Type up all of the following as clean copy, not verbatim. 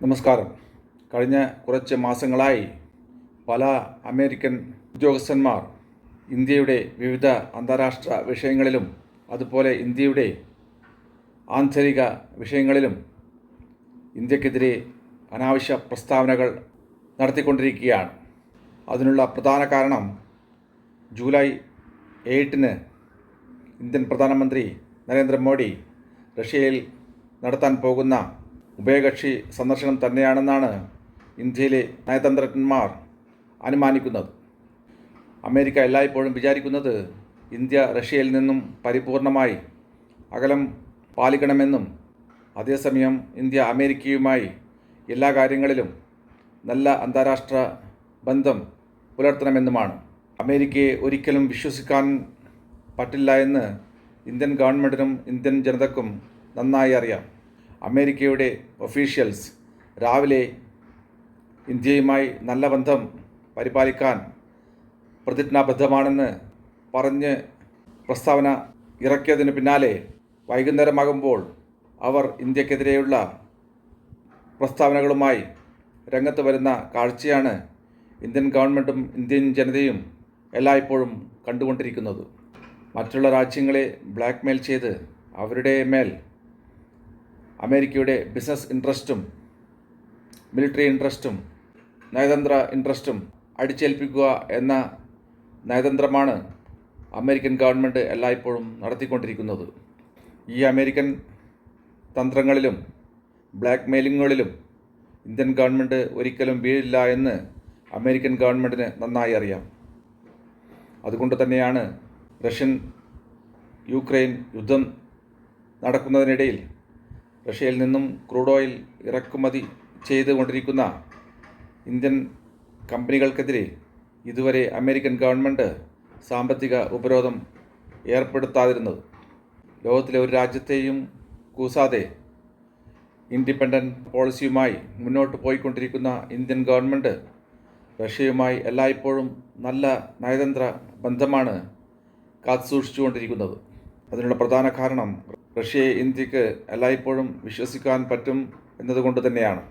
നമസ്കാരം. കഴിഞ്ഞ കുറച്ച് മാസങ്ങളായി പല അമേരിക്കൻ ഉദ്യോഗസ്ഥന്മാർ ഇന്ത്യയുടെ വിവിധ അന്താരാഷ്ട്ര വിഷയങ്ങളിലും അതുപോലെ ഇന്ത്യയുടെ ആന്തരിക വിഷയങ്ങളിലും ഇന്ത്യക്കെതിരെ അനാവശ്യ പ്രസ്താവനകൾ നടത്തിക്കൊണ്ടിരിക്കുകയാണ്. അതിനുള്ള പ്രധാന കാരണം ജൂലൈ 8 ഇന്ത്യൻ പ്രധാനമന്ത്രി നരേന്ദ്രമോദി റഷ്യയിൽ നടത്താൻ പോകുന്ന ഉഭയകക്ഷി സന്ദർശനം തന്നെയാണെന്നാണ് ഇന്ത്യയിലെ നയതന്ത്രജ്ഞന്മാർ അനുമാനിക്കുന്നത്. അമേരിക്ക എല്ലായ്പ്പോഴും വിചാരിക്കുന്നത് ഇന്ത്യ റഷ്യയിൽ നിന്നും പരിപൂർണമായി അകലം പാലിക്കണമെന്നും അതേസമയം ഇന്ത്യ അമേരിക്കയുമായി എല്ലാ കാര്യങ്ങളിലും നല്ല അന്താരാഷ്ട്ര ബന്ധം പുലർത്തണമെന്നുമാണ്. അമേരിക്കയെ ഒരിക്കലും വിശ്വസിക്കാൻ പറ്റില്ല എന്ന് ഇന്ത്യൻ ഗവൺമെൻറ്റിനും ഇന്ത്യൻ ജനതയ്ക്കും നന്നായി അറിയാം. അമേരിക്കയുടെ ഒഫീഷ്യൽസ് രാവിലെ ഇന്ത്യയുമായി നല്ല ബന്ധം പരിപാലിക്കാൻ പ്രതിജ്ഞാബദ്ധമാണെന്ന് പറഞ്ഞ് പ്രസ്താവന ഇറക്കിയതിന് പിന്നാലെ വൈകുന്നേരമാകുമ്പോൾ അവർ ഇന്ത്യക്കെതിരെയുള്ള പ്രസ്താവനകളുമായി രംഗത്ത് വരുന്ന കാഴ്ചയാണ് ഇന്ത്യൻ ഗവൺമെൻറ്റും ഇന്ത്യൻ ജനതയും എല്ലായ്പ്പോഴും കണ്ടുകൊണ്ടിരിക്കുന്നത്. മറ്റുള്ള രാജ്യങ്ങളെ ബ്ലാക്ക്മെയിൽ ചെയ്ത് അവരുടെ മേൽ അമേരിക്കയുടെ ബിസിനസ് ഇൻട്രസ്റ്റും മിലിറ്ററി ഇൻട്രസ്റ്റും നയതന്ത്ര ഇൻട്രസ്റ്റും അടിച്ചേൽപ്പിക്കുക എന്ന നയതന്ത്രമാണ് അമേരിക്കൻ ഗവൺമെൻറ് എല്ലായ്പ്പോഴും നടത്തിക്കൊണ്ടിരിക്കുന്നത്. ഈ അമേരിക്കൻ തന്ത്രങ്ങളിലും ബ്ലാക്ക് മെയിലിങ്ങുകളിലും ഇന്ത്യൻ ഗവൺമെൻറ് ഒരിക്കലും വീഴില്ല എന്ന് അമേരിക്കൻ ഗവൺമെൻറ്റിന് നന്നായി അറിയാം. അതുകൊണ്ട് തന്നെയാണ് റഷ്യൻ യുക്രൈൻ യുദ്ധം നടക്കുന്നതിനിടയിൽ റഷ്യയിൽ നിന്നും ക്രൂഡ് ഓയിൽ ഇറക്കുമതി ചെയ്തുകൊണ്ടിരിക്കുന്ന ഇന്ത്യൻ കമ്പനികൾക്കെതിരെ ഇതുവരെ അമേരിക്കൻ ഗവൺമെൻറ് സാമ്പത്തിക ഉപരോധം ഏർപ്പെടുത്താതിരുന്നത്. ലോകത്തിലെ ഒരു രാജ്യത്തെയും കൂസാതെ ഇൻഡിപെൻഡൻറ്റ് പോളിസിയുമായി മുന്നോട്ട് പോയിക്കൊണ്ടിരിക്കുന്ന ഇന്ത്യൻ ഗവൺമെൻറ് റഷ്യയുമായി എല്ലായ്പ്പോഴും നല്ല നയതന്ത്ര ബന്ധമാണ് കാത്തുസൂക്ഷിച്ചുകൊണ്ടിരിക്കുന്നത്. അതിനുള്ള പ്രധാന കാരണം റഷ്യയെ ഇന്ത്യക്ക് എല്ലായ്പ്പോഴും വിശ്വസിക്കാൻ പറ്റും എന്നതുകൊണ്ട് തന്നെയാണ്.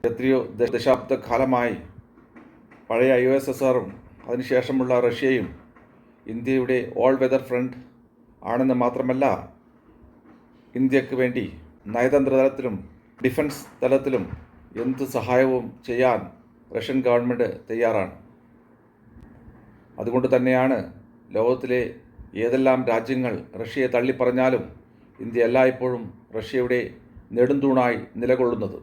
എത്രയോ ദശാബ്ദ കാലമായി പഴയ USSRും അതിനുശേഷമുള്ള റഷ്യയും ഇന്ത്യയുടെ ഓൾ വെതർ ഫ്രണ്ട് ആണെന്ന് മാത്രമല്ല, ഇന്ത്യക്ക് വേണ്ടി നയതന്ത്ര തലത്തിലും ഡിഫൻസ് തലത്തിലും എന്ത് സഹായവും ചെയ്യാൻ റഷ്യൻ ഗവൺമെൻറ് തയ്യാറാണ്. അതുകൊണ്ട് തന്നെയാണ് ലോകത്തിലെ ഏതെല്ലാം രാജ്യങ്ങൾ റഷ്യയെ തള്ളിപ്പറഞ്ഞാലും ഇന്ത്യ എല്ലായ്പ്പോഴും റഷ്യയുടെ നെടുംതൂണായി നിലകൊള്ളുന്നത്.